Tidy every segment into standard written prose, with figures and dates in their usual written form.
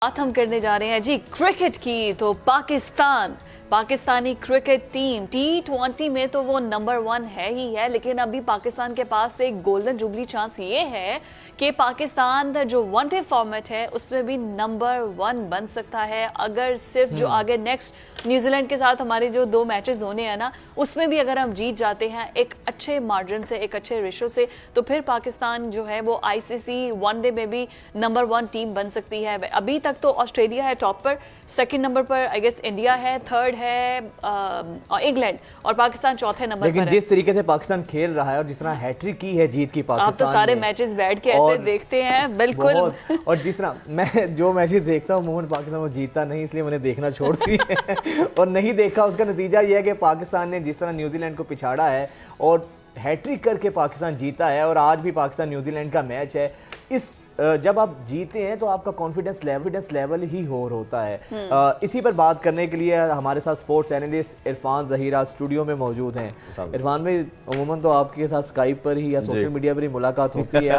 बात हम करने जा रहे हैं जी क्रिकेट की। तो पाकिस्तानी क्रिकेट टीम T20 में तो वो नंबर 1 है ही है, लेकिन अभी पाकिस्तान के पास एक गोल्डन जुबली चांस ये है कि पाकिस्तान जो वनडे फॉर्मेट है उसमें भी नंबर 1 बन सकता है। अगर सिर्फ जो आगे नेक्स्ट न्यूजीलैंड के साथ हमारे जो 2 मैचेस होने हैं ना, उसमें भी अगर हम जीत जाते हैं एक अच्छे मार्जिन से, एक अच्छे रेशो से, तो फिर पाकिस्तान जो है वो ICC वनडे में भी नंबर 1 टीम बन सकती है। अभी तक तो ऑस्ट्रेलिया है टॉप पर, सेकंड नंबर पर आई गेस इंडिया है, थर्ड है इंग्लैंड, और पाकिस्तान चौथे नंबर पर है। लेकिन जिस तरीके से पाकिस्तान खेल रहा है और जिस तरह हैट्रिक की है जीत की पाकिस्तान, आप तो सारे मैचेस बैठ के ऐसे देखते हैं बिल्कुल। और जिस तरह मैं जो मैचेस देखता हूँ मोहन पाकिस्तान वो जीतता नहीं, इसलिए मैंने देखना छोड़ दिया और नहीं देखा। उसका नतीजा ये है कि पाकिस्तान ने जिस तरह न्यूजीलैंड को पिछाड़ा है और हैट्रिक करके पाकिस्तान जीता है, और आज भी पाकिस्तान न्यूजीलैंड का मैच है। इस जब आप जीते हैं तो आपका कॉन्फिडेंस लेवल ही और होता है। इसी पर बात करने के लिए हमारे साथ स्पोर्ट्स एनालिस्ट इरफान ज़हीरा स्टूडियो में मौजूद हैं। इरफान भाई, अमूमन तो आपके साथ स्काइप पर ही या सोशल मीडिया पर ही मुलाकात होती है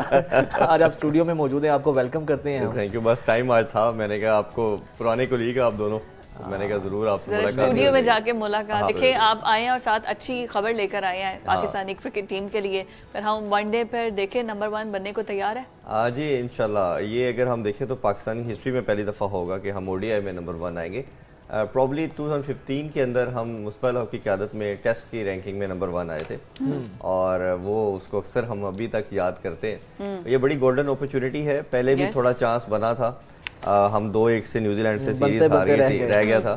आज आप स्टूडियो में मौजूद हैं, आपको वेलकम करते हैं। Thank you. बस टाइम आज था, मैंने कहा आपको पुराने कोलीग आप दोनों, मैंने कहा जरूर आपसे मुलाकात, स्टूडियो में जाके मुलाकात। देखिए आप आए हैं और साथ अच्छी खबर लेकर आए हैं पाकिस्तानी क्रिकेट टीम के लिए। फिर हम वनडे पर देखें नंबर 1 बनने को तैयार है जी इंशाल्लाह। ये अगर हम देखें तो पाकिस्तानी हिस्ट्री में पहली दफ़ा होगा कि हम ODI में नंबर 1 आएंगे। प्रॉब्ली 2015 के अंदर हम मुस्तफा हक की क़यादत में टेस्ट की रैंकिंग में नंबर 1 आए थे और वो उसको अक्सर हम अभी तक याद करते हैं। ये बड़ी गोल्डन अपॉर्चुनिटी है। पहले भी थोड़ा चांस बना था, हम 2-1 से न्यूजीलैंड से सीरीज हार रह गया था।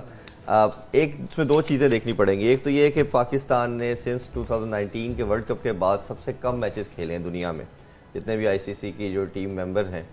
एक इसमें 2 चीज़ें देखनी पड़ेंगी। एक तो ये है कि पाकिस्तान ने सिंस 2019 के वर्ल्ड कप के बाद सबसे कम मैचेस खेले हैं दुनिया में, जितने भी ICC की जो टीम मेंबर हैं।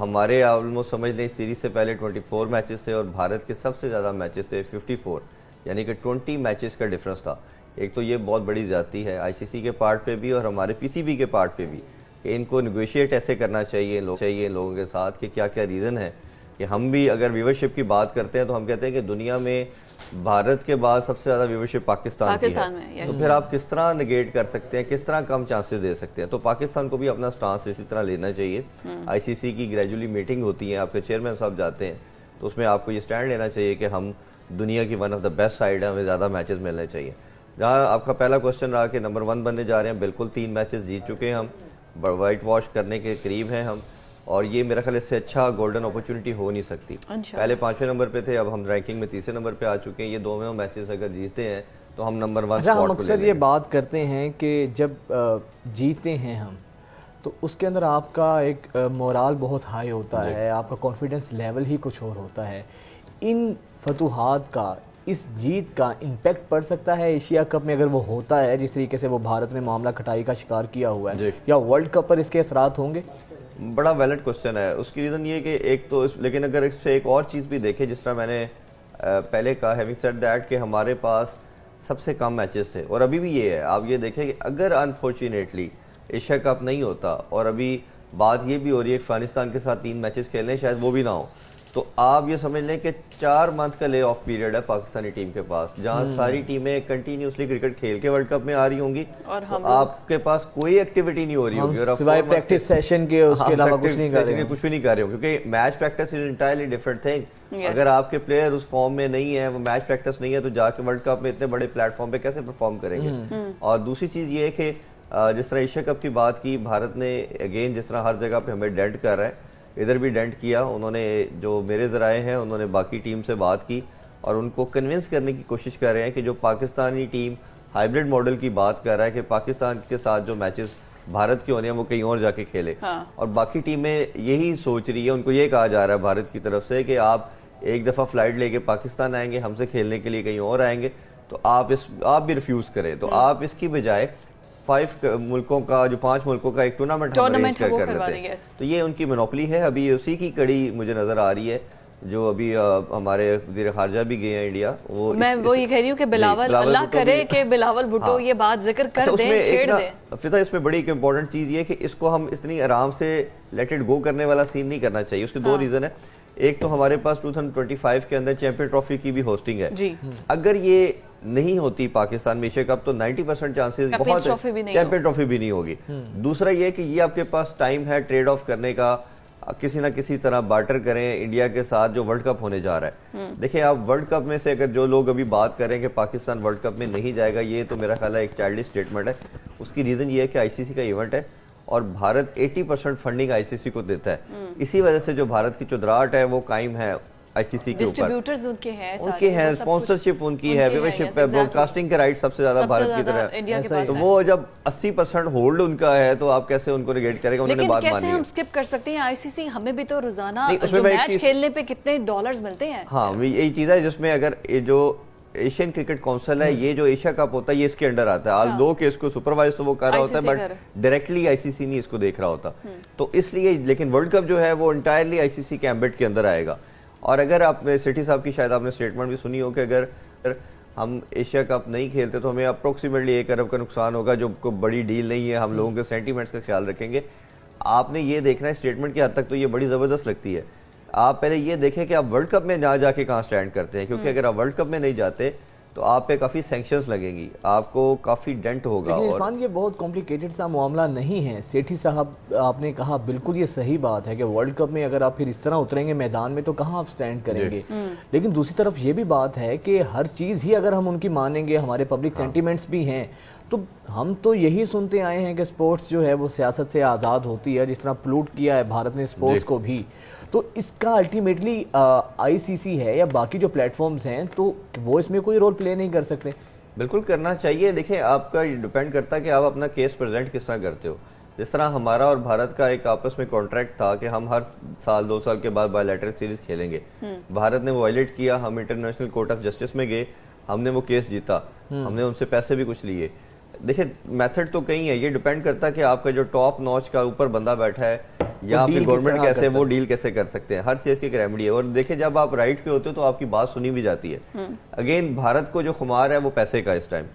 हमारे ऑलमोस्ट समझ लें सीरीज से पहले 24 मैचेस थे और भारत के सबसे ज़्यादा मैचेस थे 54, यानी कि 20 मैचेस का डिफरेंस था। एक तो ये बहुत बड़ी ज़्यादती है ICC के पार्ट पे भी और हमारे PCB के पार्ट पे भी, कि इनको निगोशिएट ऐसे करना चाहिए लोगों के साथ कि क्या क्या रीज़न है कि हम भी अगर व्यूवरशिप की बात करते हैं तो हम कहते हैं कि दुनिया में भारत के बाद सबसे ज़्यादा व्यूवरशिप पाकिस्तान की है। तो फिर आप किस तरह निगेट कर सकते हैं, किस तरह कम चांसेस दे सकते हैं। तो पाकिस्तान को भी अपना स्टांस इसी तरह लेना चाहिए। ICC की ग्रेजुअली मीटिंग होती है, आपके चेयरमैन साहब जाते हैं, तो उसमें आपको ये स्टैंड लेना चाहिए कि हम दुनिया की one of the best side है, हमें ज़्यादा मैचेस मिलने चाहिए। जहाँ आपका पहला क्वेश्चन रहा कि नंबर 1 बनने जा रहे हैं, बिल्कुल 3 मैचेस जीत चुके हैं हम, वाइट वॉश करने के करीब हैं हम, और ये मेरा ख्याल इससे अच्छा गोल्डन अपॉर्चुनिटी हो नहीं सकती। पहले 5वें नंबर पे थे, अब हम रैंकिंग में 3रे नंबर पे आ चुके हैं। ये दोनों मैचेस अगर जीते हैं तो हम नंबर 1 स्पॉट हम अक्सर ये बात करते हैं कि जब जीते हैं हम तो उसके अंदर आपका एक मोराल बहुत हाई होता है, आपका कॉन्फिडेंस लेवल ही कुछ और होता है। इन फतूहात का, इस जीत का इम्पैक्ट पड़ सकता है एशिया कप में अगर वो होता है जिस तरीके से वो भारत ने मामला खटाई का शिकार किया हुआ है, या वर्ल्ड कप पर इसके असरात होंगे? बड़ा वैलिड क्वेश्चन है। उसकी रीज़न ये कि एक तो लेकिन अगर इससे एक और चीज़ भी देखें, जिस तरह मैंने पहले कहा, हैविंग सेड दैट, कि हमारे पास सबसे कम मैचेस थे और अभी भी ये है। आप ये देखें कि अगर अनफॉर्चुनेटली एशिया कप नहीं होता और अभी बात ये भी हो रही है अफगानिस्तान के साथ 3 मैचेस खेलने, शायद वो भी ना हो, तो आप ये समझ लें कि 4 मंथ का ले ऑफ पीरियड है पाकिस्तानी टीम के पास, जहां सारी टीमें कंटिन्यूसली क्रिकेट खेल के वर्ल्ड कप में आ रही होंगी और तो आपके पास कोई एक्टिविटी नहीं हो रही होगी और सिवाय प्रैक्टिस सेशन के उसके अलावा कुछ नहीं कर रहे हैं, कुछ भी नहीं कर रहे हो, क्योंकि match practice is entirely different thing. अगर आपके प्लेयर उस फॉर्म में नहीं है, वो मैच प्रैक्टिस नहीं है, तो जाके वर्ल्ड कप में इतने बड़े प्लेटफॉर्म पे कैसे परफॉर्म करेंगे। और दूसरी चीज ये है कि जिस तरह एशिया कप की बात की, भारत ने अगेन जिस तरह हर जगह पे हमें डेंट कर रहा है, इधर भी डेंट किया। उन्होंने, जो मेरे ज़राए हैं, उन्होंने बाकी टीम से बात की और उनको कन्विंस करने की कोशिश कर रहे हैं कि जो पाकिस्तानी टीम हाइब्रिड मॉडल की बात कर रहा है कि पाकिस्तान के साथ जो मैचेस भारत के होने हैं वो कहीं और जाके खेले। और बाकी टीमें यही सोच रही है, उनको ये कहा जा रहा है भारत की तरफ से कि आप एक दफ़ा फ्लाइट लेके पाकिस्तान आएंगे, हमसे खेलने के लिए कहीं और आएंगे, तो आप भी रिफ्यूज़ करें। तो आप इसकी बजाय 5 मुल्कों का, जो 5 मुल्कों का एक टूर्नामेंट कर लेते हैं। तो ये उनकी मोनोपोली है। अभी उसी की कड़ी मुझे नजर आ रही है, जो अभी हमारे वज़ीर ख़ारजा भी गए हैं इंडिया। मैं वो ये कह रही हूँ कि बिलावल, अल्लाह करे कि बिलावल भुट्टो ये बात जिक्र कर दें, छेड़ दें। फिर इसमें बड़ी एक इंपॉर्टेंट चीज़ ये कि इसको हम इतनी आराम से लेट इट गो करने वाला सीन नहीं करना चाहिए। उसके 2 रीज़न है। एक तो हमारे पास 2025 के अंदर चैंपियन ट्रॉफी की भी होस्टिंग है जी। अगर ये नहीं होती पाकिस्तान में एशिया कप, तो 90% चांसेस बहुत चैंपियन ट्रॉफी भी नहीं होगी। दूसरा ये कि ये आपके पास टाइम है ट्रेड ऑफ करने का, किसी ना किसी तरह बार्टर करें इंडिया के साथ जो वर्ल्ड कप होने जा रहा है। देखिए आप वर्ल्ड कप में से अगर जो लोग अभी बात कर रहे हैं कि पाकिस्तान वर्ल्ड कप में नहीं जाएगा, ये तो मेरा ख्याल है एक चाइल्डिश स्टेटमेंट है। उसकी रीज़न ये है कि आईसीसी का इवेंट है और भारत 80% फंडिंग आईसीसी को देता है। इसी वजह से जो भारत की चुदराहट है वो कायम है आईसीसी के ऊपर। डिस्ट्रीब्यूटर्स उनके हैं, उनके हैं, स्पॉन्सरशिप उनकी है, व्यूअरशिप है, ब्रॉडकास्टिंग के राइट सबसे ज्यादा भारत की तरफ इंडिया के ऐसा पास तो है। वो जब 80% होल्ड उनका है तो आप कैसे उनको निगेट करेंगे? उन्होंने लेकिन बात कैसे मानी है। हम स्किप कर सकते हैं आईसीसी? हमें भी तो रोजाना नहीं, उसमें जो मैं एक मैच चीज- खेलने पे कितने डॉलर्स मिलते हैं। हाँ यही चीज है जिसमें अगर ये जो एशियन क्रिकेट काउंसिल है, ये जो एशिया कप होता है ये इसके अंडर आता है। हाँ। दो के इसको सुपरवाइज तो वो कर रहा होता है ICC बट डायरेक्टली आईसीसी नहीं इसको देख रहा होता। तो इसलिए लेकिन वर्ल्ड कप जो है वो इंटायरली आईसीसी के एम्बिट के अंदर आएगा। और अगर आप सिटी साहब की शायद आपने स्टेटमेंट भी सुनी हो कि अगर हम एशिया कप नहीं खेलते तो हमें अप्रोक्सीमेटली 1 अरब का नुकसान होगा, जो कोई बड़ी डील नहीं है। हम लोगों के सेंटीमेंट्स का ख्याल रखेंगे। आपने ये देखना है स्टेटमेंट की हद तक तो ये बड़ी ज़बरदस्त लगती है। आप पहले ये देखें कि आप वर्ल्ड कप में जाके कहाँ स्टैंड करते हैं, क्योंकि अगर आप वर्ल्ड कप में नहीं जाते तो आप पे काफ़ी सैंक्शंस लगेंगी, आपको काफ़ी डेंट होगा। लेकिन और इरफान ये बहुत कॉम्प्लिकेटेड सा मामला नहीं है। सेठी साहब आपने कहा बिल्कुल ये सही बात है कि वर्ल्ड कप में अगर आप फिर इस तरह उतरेंगे मैदान में तो कहाँ आप स्टैंड करेंगे। लेकिन दूसरी तरफ ये भी बात है कि हर चीज़ ही अगर हम उनकी मानेंगे, हमारे पब्लिक सेंटिमेंट्स भी हैं, तो हम तो यही सुनते आए हैं कि स्पोर्ट्स जो है वो सियासत से आज़ाद होती है, जिस तरह प्लूट किया है भारत ने स्पोर्ट्स को भी। तो इसका अल्टीमेटली आईसीसी है या बाकी जो प्लेटफॉर्म्स हैं तो वो इसमें कोई रोल प्ले नहीं कर सकते? बिल्कुल करना चाहिए। देखिए आपका डिपेंड करता है कि आप अपना केस प्रेजेंट किस तरह करते हो। जिस तरह हमारा और भारत का एक आपस में कॉन्ट्रैक्ट था कि हम हर साल 2 साल के बाद बायलैटरल सीरीज खेलेंगे। भारत ने वो वायलेट किया, हम इंटरनेशनल कोर्ट ऑफ जस्टिस में गए, हमने वो केस जीता, हमने उनसे पैसे भी कुछ लिए। देखिए मेथड तो कई है, ये डिपेंड करता है कि आपका जो टॉप नॉच का ऊपर बंदा बैठा है या आपकी गवर्नमेंट कैसे वो डील कैसे कर सकते हैं। हर चीज की एक रेमेडी है। और देखिए जब आप राइट पे होते हो तो आपकी बात सुनी भी जाती है। अगेन भारत को जो खुमार है वो पैसे का इस टाइम,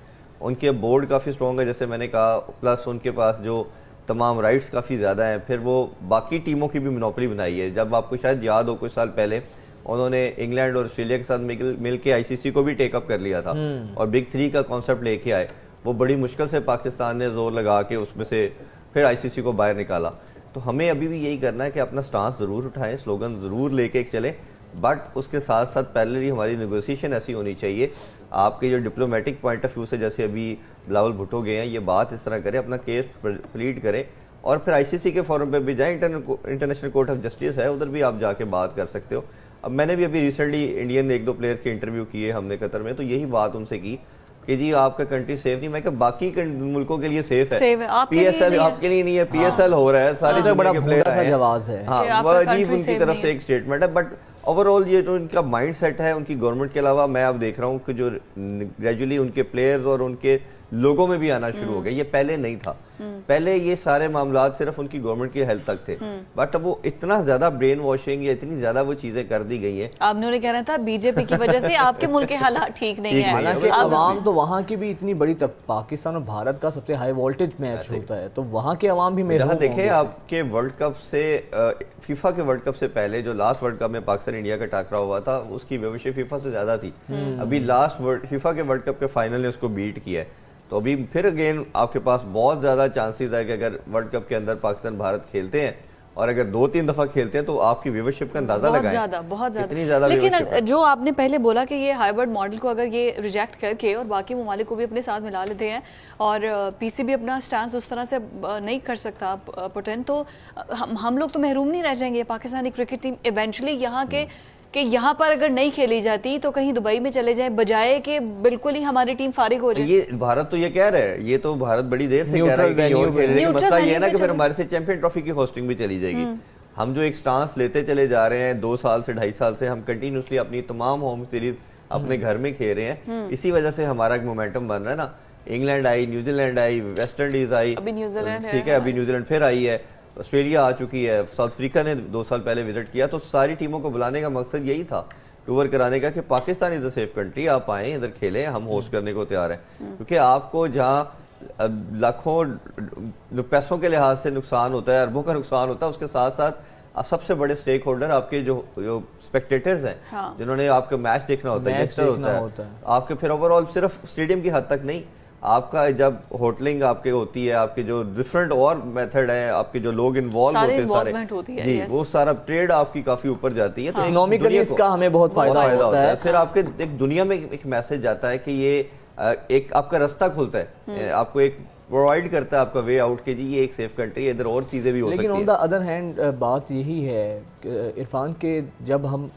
उनके बोर्ड काफी स्ट्रॉन्ग है जैसे मैंने कहा, प्लस उनके पास जो तमाम राइट्स काफी ज्यादा हैं। फिर वो बाकी टीमों की भी मोनोपोली बनाई है। जब आपको शायद याद हो कुछ साल पहले उन्होंने इंग्लैंड और ऑस्ट्रेलिया के साथ मिल के आईसीसी को भी टेकअप कर लिया था और बिग 3 का कॉन्सेप्ट लेके आए। वो बड़ी मुश्किल से पाकिस्तान ने जोर लगा के उसमें से फिर आईसीसी को बाहर निकाला। तो हमें अभी भी यही करना है कि अपना स्टांस जरूर उठाएं, स्लोगन जरूर लेके चलें, बट उसके साथ साथ पहले ही हमारी नेगोशिएशन ऐसी होनी चाहिए। आपके जो डिप्लोमेटिक पॉइंट ऑफ व्यू से जैसे अभी बिलावल भुट्टो गए हैं, ये बात इस तरह करें, अपना केस प्लीड करें और फिर आईसीसी के फोरम पे भी जाएं। इंटरनेशनल कोर्ट ऑफ जस्टिस है, उधर भी आप जाके बात कर सकते हो। अब मैंने भी अभी रिसेंटली इंडियन 1-2 प्लेयर के इंटरव्यू किए हमने कतर में, तो यही बात उनसे की कि जी आपका कंट्री सेफ नहीं। मैं क्या बाकी मुल्कों के लिए सेफ है, पीएसएल आपके लिए नहीं है। पीएसएल हो रहा है, सारे बड़ा दुनिया के प्लेयर हैं। जवाब है। हाँ वो अजीब उनकी तरफ से एक स्टेटमेंट है, बट ओवरऑल ये जो इनका माइंड सेट है उनकी गवर्नमेंट के अलावा, मैं अब देख रहा हूँ कि जो ग्रेजुअली उनके प्लेयर्स और उनके लोगों में भी आना शुरू हो गया। ये पहले नहीं था, पहले ये सारे मामला सिर्फ उनकी गवर्नमेंट की हेल्थ तक थे, बट अब वो इतना ज्यादा ब्रेन वॉशिंग या इतनी ज्यादा वो चीजें कर दी गई हैं। आपने उन्हें कहना था बीजेपी की वजह से आपके मुल्क के हालात ठीक नहीं है। हालांकि अवाम तो वहाँ की भी इतनी बड़ी पाकिस्तान और भारत का सबसे हाई वोल्टेज मैच होता है, तो वहाँ के अवाम भी जहाँ देखें आपके वर्ल्ड कप से फीफा के वर्ल्ड कप से पहले जो लास्ट वर्ल्ड कप में पाकिस्तान इंडिया का टकराव हुआ था उसकी व्यूअरशिप फीफा से ज्यादा थी। अभी लास्ट फीफा के वर्ल्ड कप के फाइनल ने उसको बीट किया है। तो अभी फिर अगेन आपके पास बहुत ज़्यादा चांसेस है कि अगर वर्ल्ड कप के अंदर पाकिस्तान भारत खेलते हैं और अगर 2-3 दफा खेलते हैं तो आपकी व्यूअरशिप का अंदाजा लगाएं। बहुत ज्यादा इतनी ज्यादा। लेकिन जो आपने पहले बोला कि ये हाइब्रिड मॉडल को अगर ये रिजेक्ट करके और बाकी ममालिक को भी अपने साथ मिला लेते हैं और पीसीबी अपना स्टैंड उस तरह से नहीं कर सकता पुटिन, तो हम लोग तो महरूम नहीं रह जाएंगे। पाकिस्तानी क्रिकेट टीम इवेंचुअली यहाँ के कि यहाँ पर अगर नहीं खेली जाती तो कहीं दुबई में चले जाए, बजाय कि बिल्कुल ही हमारी टीम फारिग हो जाए। ये भारत तो ये कह रहा है, ये तो भारत बड़ी देर से कह रहा है कि और खेले, लेकिन मसला ये है ना कि फिर हमारे से चैंपियन ट्रॉफी की होस्टिंग भी चली जाएगी। हम जो एक स्टांस लेते चले जा रहे हैं 2 साल से 2.5 साल से, हम कंटिन्यूसली अपनी तमाम होम सीरीज अपने घर में खेल रहे हैं, इसी वजह से हमारा एक मोमेंटम बन रहा है ना। इंग्लैंड आई, न्यूजीलैंड आई, वेस्ट इंडीज आई, ठीक है, अभी न्यूजीलैंड फिर आई है, ऑस्ट्रेलिया आ चुकी है, साउथ अफ्रीका ने 2 साल पहले विजिट किया। तो सारी टीमों को बुलाने का मकसद यही था, टूर कराने का, कि Pakistan is a safe country, आप आए इधर खेलें, हम होस्ट करने को तैयार हैं। क्योंकि आपको जहाँ लाखों पैसों के लिहाज से नुकसान होता है, अरबों का नुकसान होता है, उसके साथ साथ सबसे बड़े स्टेक होल्डर आपके जो स्पेक्टेटर्स हैं, जिन्होंने आपका मैच देखना होता है, यंगस्टर होता है आपके, फिर ओवरऑल सिर्फ स्टेडियम की हद तक नहीं, आपका जब होटलिंग आपके होती है, आपके जो डिफरेंट और मेथड है, आपके जो लोग इन्वॉल्व होते हैं सारे, involvement होती है, जी yes. वो सारा ट्रेड आपकी काफी ऊपर जाती है। तो इकोनॉमिकली इसका हमें बहुत फायदा होता है। फिर आपके एक दुनिया में एक मैसेज जाता है कि ये एक आपका रास्ता खुलता है, आपको एक प्रोवाइड करता है आपका वे आउट के जी ये एक सेफ कंट्री है, इधर और चीजें भी हो सकती लेकिन है। ऑन द अदर हैंड बात यही है इरफान के, जब हम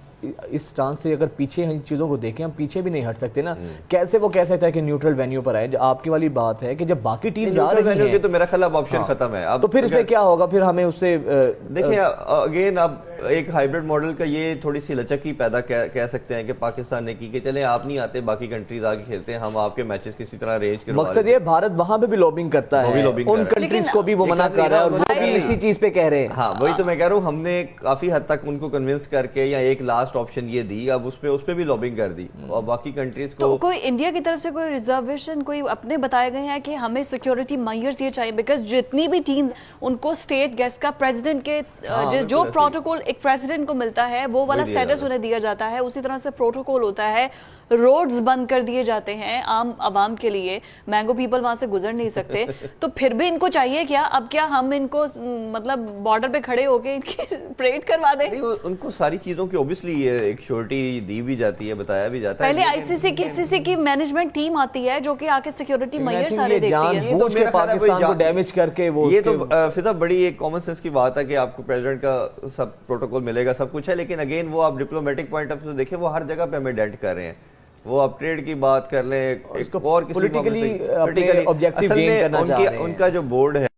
इस स्टांस से अगर पीछे इन चीज़ों को देखें, हम पीछे भी नहीं हट सकते ना। कैसे वो कह सकता है कि न्यूट्रल वेन्यू पर आए? आपकी वाली बात है कि जब बाकी टीम जा रही हैं, तो मेरा ख्याल अब ऑप्शन खत्म है। अब तो फिर इसमें क्या होगा? फिर हमें उससे देखिए अगेन अब एक हाइब्रिड मॉडल का ये थोड़ी सी लचक ही पैदा कह सकते हैं कि पाकिस्तान ने की कि चले आप नहीं आते, बाकी कंट्रीज आगे खेलते हैं, हम आपके मैचेस किसी तरह अरेंज करवा। मकसद ये भारत वहां पे भी लॉबिंग करता है, उन कंट्रीज को भी वो मना कर रहा है और वो भी इसी चीज पे कह रहे हैं। हाँ वही तो मैं कह रहा हूँ, हमने काफी हद तक उनको कन्विंस करके या एक लास्ट ऑप्शन ये दी, अब उस पे भी लॉबिंग कर दी और बाकी कंट्रीज को। तो कोई इंडिया की तरफ से कोई रिजर्वेशन कोई अपने बताए गए हैं कि हमें सिक्योरिटी मेजर्स ये चाहिए? बिकॉज जितनी भी टीम्स उनको स्टेट गेस्ट का प्रेसिडेंट के जो प्रोटोकॉल एक प्रेसिडेंट को मिलता है वो वाला स्टेटस उन्हें दिया जाता है, उसी तरह से प्रोटोकॉल होता है। रोड्स बंद कर दिए जाते हैं आम आवाम के लिए, मैंगो पीपल वहां से गुजर नहीं सकते। तो फिर भी इनको चाहिए क्या? अब क्या हम इनको मतलब बॉर्डर पे खड़े होके इनकी परेड करवा दें? नहीं, उनको सारी चीजों की ऑब्वियसली ये एक श्योरिटी दी भी जाती है, बताया भी जाता है। पहले आईसीसी की मैनेजमेंट टीम आती है जो कि आके सिक्योरिटी मेजर सारे देखती है। ये तो मेरा पाकिस्तान को डैमेज करके वो ये तो फिजा बड़ी एक कॉमन सेंस की बात है कि आपको प्रेसिडेंट का सब प्रोटोकॉल मिलेगा, सब कुछ है, लेकिन अगेन वो आप डिप्लोमेटिक पॉइंट ऑफ व्यू से देखें, वो हर जगह पे हमें डेंट कर रहे हैं। वो आप ट्रेड की बात कर लें, एक और किसी पॉलिटिकली ऑब्जेक्टिव गेन करना चाह रहे हैं। उनका जो बोर्ड है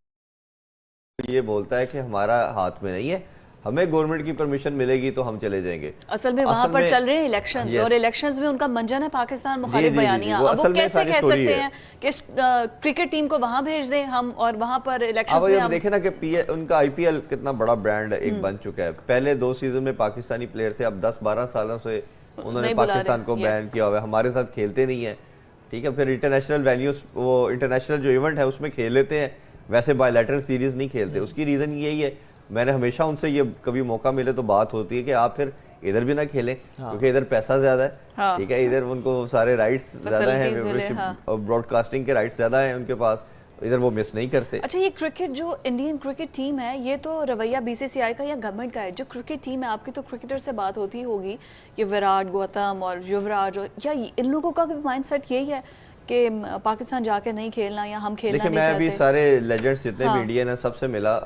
ये बोलता है कि हमारा हाथ में नहीं है, हमें गवर्नमेंट की परमिशन मिलेगी तो हम चले जाएंगे। असल में वहां पर चल रहे हैं इलेक्शंस और इलेक्शंस में उनका मंजन है पाकिस्तान मुखालिफ बयानियां। अब वो कैसे कह सकते हैं कि क्रिकेट टीम को वहां भेज दें हम और वहां पर इलेक्शंस में हम देखें ना कि उनका आईपीएल कितना बड़ा ब्रांड एक बन चुका है। पहले 2 सीजन में पाकिस्तानी प्लेयर थे, अब 10-12 सालों से उन्होंने पाकिस्तान को बैन किया हुआ है, हमारे साथ खेलते नहीं है। ठीक है, फिर इंटरनेशनल वेन्यूज, वो इंटरनेशनल जो इवेंट है उसमें खेल लेते हैं, वैसे बायलैटरल सीरीज नहीं खेलते। उसकी रीजन यही है, मैंने हमेशा उनसे ये कभी मौका मिले तो बात होती है कि आप फिर इधर भी ना खेलें, क्योंकि इधर पैसा ज्यादा है। ठीक है, इधर उनको सारे राइट्स ज्यादा हैं, ब्रॉडकास्टिंग के राइट्स ज्यादा हैं उनके पास, इधर वो मिस नहीं करते। अच्छा, ये क्रिकेट जो इंडियन क्रिकेट टीम है, ये तो रवैया बीसीसीआई का या गवर्नमेंट का है? जो क्रिकेट टीम है आपकी, तो क्रिकेटर से बात होती होगी, ये विराट, गौतम और युवराज, या इन लोगों का माइंडसेट यही है कि पाकिस्तान जाके नहीं खेलना या हम खेलना नहीं चाहते? मैं भी सारे लेजेंड्स जितने भी इंडियन है सबसे मिला,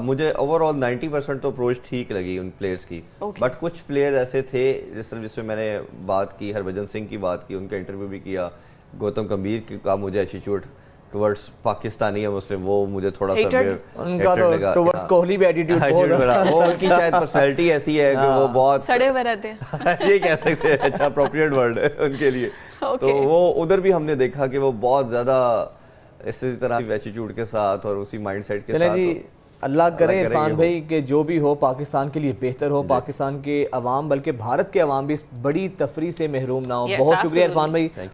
मुझे ओवरऑल 90% तो अप्रोच ठीक लगी उन प्लेयर्स की। बट कुछ प्लेयर्स ऐसे थे जिसमें मैंने बात की, हरभजन सिंह की बात की, उनका इंटरव्यू भी किया, गौतम गंभीर का मुझे एटीट्यूड टुवर्ड्स पाकिस्तानी या मुस्लिम वो मुझे थोड़ा सा उनका तो टुवर्ड्स कोहली भी एटीट्यूड वो उनकी शायद पर्सनैलिटी ऐसी है कि वो बहुत सड़े हुए रहते हैं ये कह सकते हैं, अच्छा अप्रोप्रिएट वर्ड है उनके लिए। तो वो उधर भी हमने देखा कि वो बहुत ज्यादा इसी तरह एटीट्यूड के साथ और उसी माइंडसेट के साथ। अल्लाह करे इरफान भाई कि जो भी हो पाकिस्तान के लिए बेहतर हो, पाकिस्तान के अवाम बल्कि भारत के अवाम भी इस बड़ी तफरी से महरूम ना हो। बहुत शुक्रिया इरफान भाई।